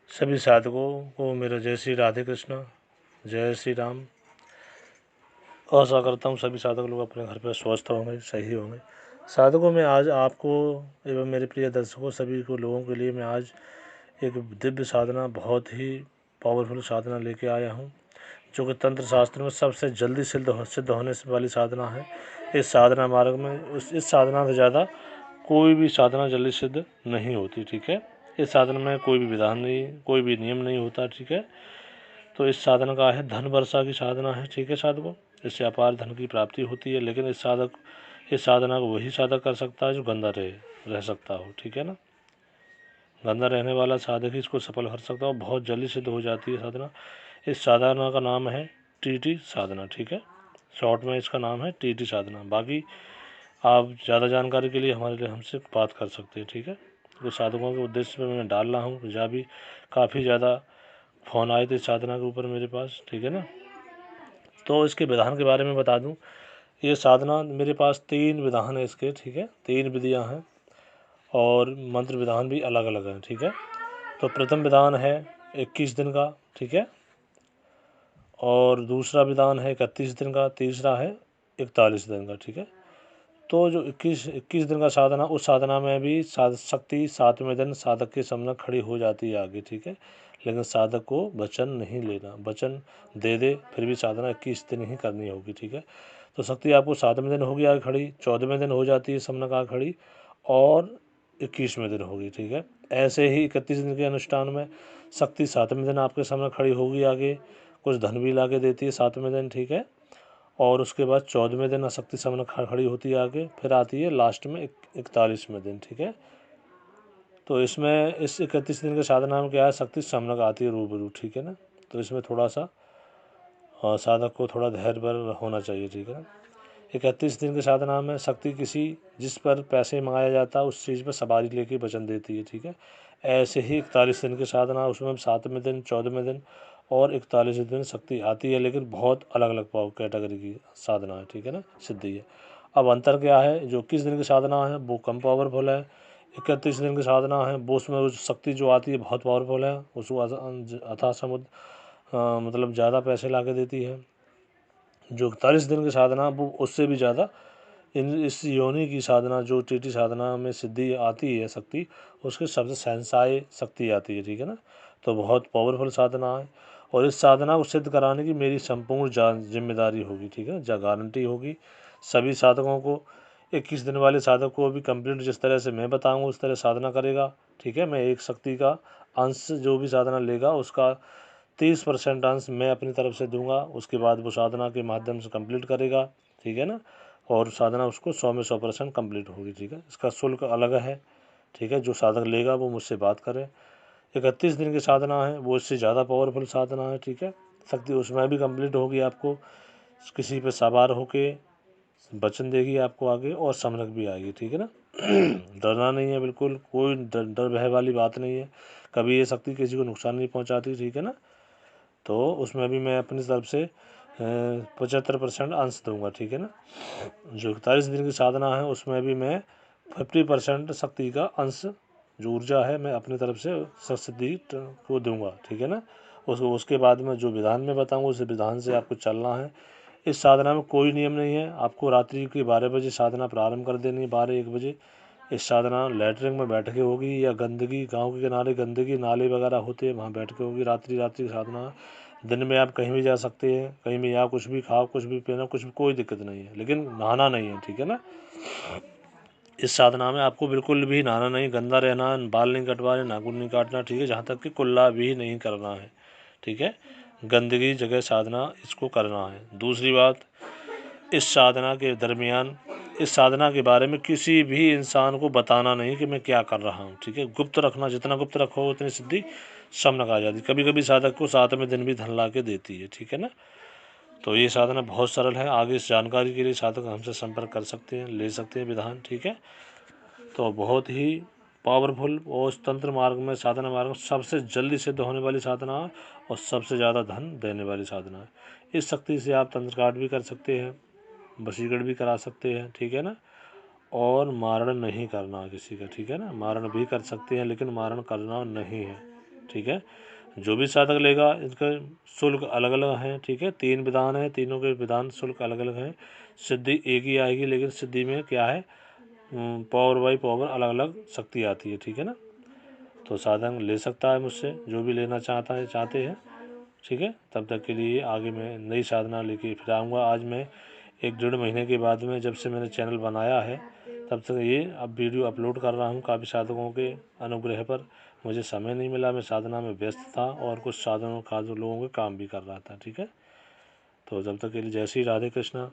सभी साधकों को मेरा जय श्री राधे कृष्ण, जय श्री राम। आशा करता हूँ सभी साधक लोग अपने घर पर स्वस्थ होंगे, सही होंगे। साधकों में आज आपको एवं मेरे प्रिय दर्शकों सभी को लोगों के लिए मैं आज एक दिव्य साधना, बहुत ही पावरफुल साधना लेके आया हूँ, जो कि तंत्र शास्त्र में सबसे जल्दी सिद्ध होने वाली साधना है। इस साधना मार्ग में इस साधना से ज़्यादा कोई भी साधना जल्दी सिद्ध नहीं होती। ठीक है, इस साधना में कोई भी विधान नहीं, कोई भी नियम नहीं होता। ठीक है, तो इस साधना का है धन वर्षा की साधना है। ठीक है साधकों, इससे अपार धन की प्राप्ति होती है, लेकिन इस साधना को वही साधक कर सकता है जो गंदा रह सकता हो। ठीक है ना, गंदा रहने वाला साधक ही इसको सफल कर सकता हो, बहुत जल्दी सिद्ध हो जाती है साधना। इस साधना का नाम है टीटी साधना। ठीक है, शॉर्ट में इसका नाम है टीटी साधना। बाकी आप ज़्यादा जानकारी के लिए हमारे लिए हमसे बात कर सकते हैं। ठीक है, तो साधकों के उद्देश्य में मैं डाल रहा हूँ, जहाँ भी काफ़ी ज़्यादा फ़ोन आए थे साधना के ऊपर मेरे पास। ठीक है ना, तो इसके विधान के बारे में बता दूं। ये साधना मेरे पास 3 विधान है इसके। ठीक है, 3 विधियां हैं और मंत्र विधान भी अलग अलग हैं। ठीक है, तो प्रथम विधान है 21 दिन का। ठीक है, और दूसरा विधान है 31 दिन का, तीसरा है 41 दिन का। ठीक है, तो जो 21 दिन का साधना, उस साधना में भी शक्ति 7वें दिन साधक के सामने खड़ी हो जाती है आगे। ठीक है, लेकिन साधक को वचन नहीं लेना, वचन दे दे फिर भी साधना 21 दिन ही करनी होगी। ठीक है, तो शक्ति आपको 7वें दिन होगी आगे खड़ी, 14वें दिन हो जाती है समनक आगे खड़ी, और 21वें दिन होगी। ठीक है, ऐसे ही 31 दिन के अनुष्ठान में शक्ति 7वें दिन आपके सामने खड़ी होगी आगे, कुछ धन भी ला के देती है 7वें दिन। ठीक है, और उसके बाद 14वें दिन शक्ति सामने खड़ी होती है आगे, फिर आती है लास्ट में 41वें दिन। ठीक है, तो इसमें इस 31 दिन के साधना में क्या है, शक्ति सामने आती है रूबरू। ठीक है ना, तो इसमें थोड़ा सा साधक को थोड़ा धैर्य पर होना चाहिए। ठीक है, 31 दिन के साधना में शक्ति जिस पर पैसे मंगाया जाता है उस चीज़ पर सवारी लेके वचन देती है। ठीक है, ऐसे ही 41 दिन की साधना, उसमें 7वें दिन, 14वें दिन और 41वें दिन शक्ति आती है, लेकिन बहुत अलग अलग पावर कैटेगरी की साधना है। ठीक है ना, सिद्धि है। अब अंतर क्या है, जो 21 दिन की साधना है वो कम पावरफुल है, 31 दिन की साधना है वो उसमें शक्ति जो आती है बहुत पावरफुल है, उसको अथा समुद्र मतलब ज़्यादा पैसे ला के देती है। जो 41 दिन की साधना वो उससे भी ज़्यादा इस योनि की साधना, जो टीटी साधना में सिद्धि आती है शक्ति, उसके सबसे सहनसाय शक्ति आती है। ठीक है ना, तो बहुत पावरफुल साधना है, और इस साधना को सिद्ध कराने की मेरी संपूर्ण जिम्मेदारी होगी। ठीक है, गारंटी होगी सभी साधकों को। 21 दिन वाले साधक को भी कंप्लीट जिस तरह से मैं बताऊंगा उस तरह साधना करेगा। ठीक है, मैं एक शक्ति का अंश जो भी साधना लेगा उसका 30% अंश मैं अपनी तरफ से दूंगा, उसके बाद वो साधना के माध्यम से कंप्लीट करेगा। ठीक है ना, और साधना उसको 100 में 100% कंप्लीट होगी। ठीक है, इसका शुल्क अलग है। ठीक है, जो साधक लेगा वो मुझसे बात करे। 31 दिन की साधना है वो इससे ज़्यादा पावरफुल साधना है। ठीक है, शक्ति उसमें भी कंप्लीट होगी, आपको किसी पे सवार होके वचन देगी आपको आगे, और समरक भी आएगी। ठीक है ना, डरना नहीं है, बिल्कुल कोई डर भय वाली बात नहीं है, कभी ये शक्ति किसी को नुकसान नहीं पहुंचाती। ठीक है ना, तो उसमें भी मैं अपनी तरफ से 75% अंश दूंगा। ठीक है ना, जो 41 दिन की साधना है उसमें भी मैं 50% शक्ति का अंश, जो ऊर्जा है, मैं अपनी तरफ से सिद्धि को दूंगा। ठीक है ना, उसके बाद में जो विधान में बताऊंगा उस विधान से आपको चलना है। इस साधना में कोई नियम नहीं है, आपको रात्रि के 12 बजे साधना प्रारंभ कर देनी है, 12-1 बजे। इस साधना लैटरिन में बैठ के होगी, या गंदगी गांव के किनारे गंदगी नाले वगैरह होते हैं वहाँ बैठ के होगी। रात्रि की साधना, दिन में आप कहीं भी जा सकते हैं, कहीं भी आप कुछ भी खाओ, कुछ भी पहनो, कुछ भी, कोई दिक्कत नहीं है, लेकिन नहाना नहीं है। ठीक है ना, इस साधना में आपको बिल्कुल भी नहाना नहीं, गंदा रहना, बाल नहीं कटवाने, नाखून नहीं काटना। ठीक है, जहाँ तक कि कुल्ला भी नहीं करना है। ठीक है, गंदगी जगह साधना इसको करना है। दूसरी बात, इस साधना के दरमियान इस साधना के बारे में किसी भी इंसान को बताना नहीं कि मैं क्या कर रहा हूँ। ठीक है, गुप्त रखना, जितना गुप्त रखो उतनी सिद्धि समनक आ जाती। कभी कभी साधक को 7वें दिन भी धन ला के देती है। ठीक है ना, तो ये साधना बहुत सरल है। आगे इस जानकारी के लिए साधक हमसे संपर्क कर सकते हैं, ले सकते हैं विधान। ठीक है, तो बहुत ही पावरफुल और तंत्र मार्ग में, साधना मार्ग में सबसे जल्दी सिद्ध होने वाली साधना है, और सबसे ज़्यादा धन देने वाली साधना है। इस शक्ति से आप तंत्र काट भी कर सकते हैं, वशीकरण भी करा सकते हैं। ठीक है ना, और मारण नहीं करना किसी का। ठीक है ना, मारण भी कर सकते हैं लेकिन मारण करना नहीं है। ठीक है। जो भी साधक लेगा इनका शुल्क अलग अलग हैं, ठीक है। 3 विधान हैं, तीनों के विधान शुल्क अलग अलग हैं। सिद्धि एक ही आएगी, लेकिन सिद्धि में क्या है, पावर बाई पावर अलग अलग शक्ति आती है, ठीक है ना। तो साधन ले सकता है मुझसे, जो भी लेना चाहते हैं, ठीक है। तब तक के लिए आगे मैं नई साधना लेके फिर आऊँगा। आज मैं 1 डेढ़ महीने के बाद में, जब से मैंने चैनल बनाया है, तब तक ये अब वीडियो अपलोड कर रहा हूँ। काफ़ी साधकों के अनुग्रह पर मुझे समय नहीं मिला, मैं साधना में व्यस्त था और कुछ साधनों लोगों के काम भी कर रहा था, ठीक है। तो जब तक के लिए जय श्री राधे कृष्णा।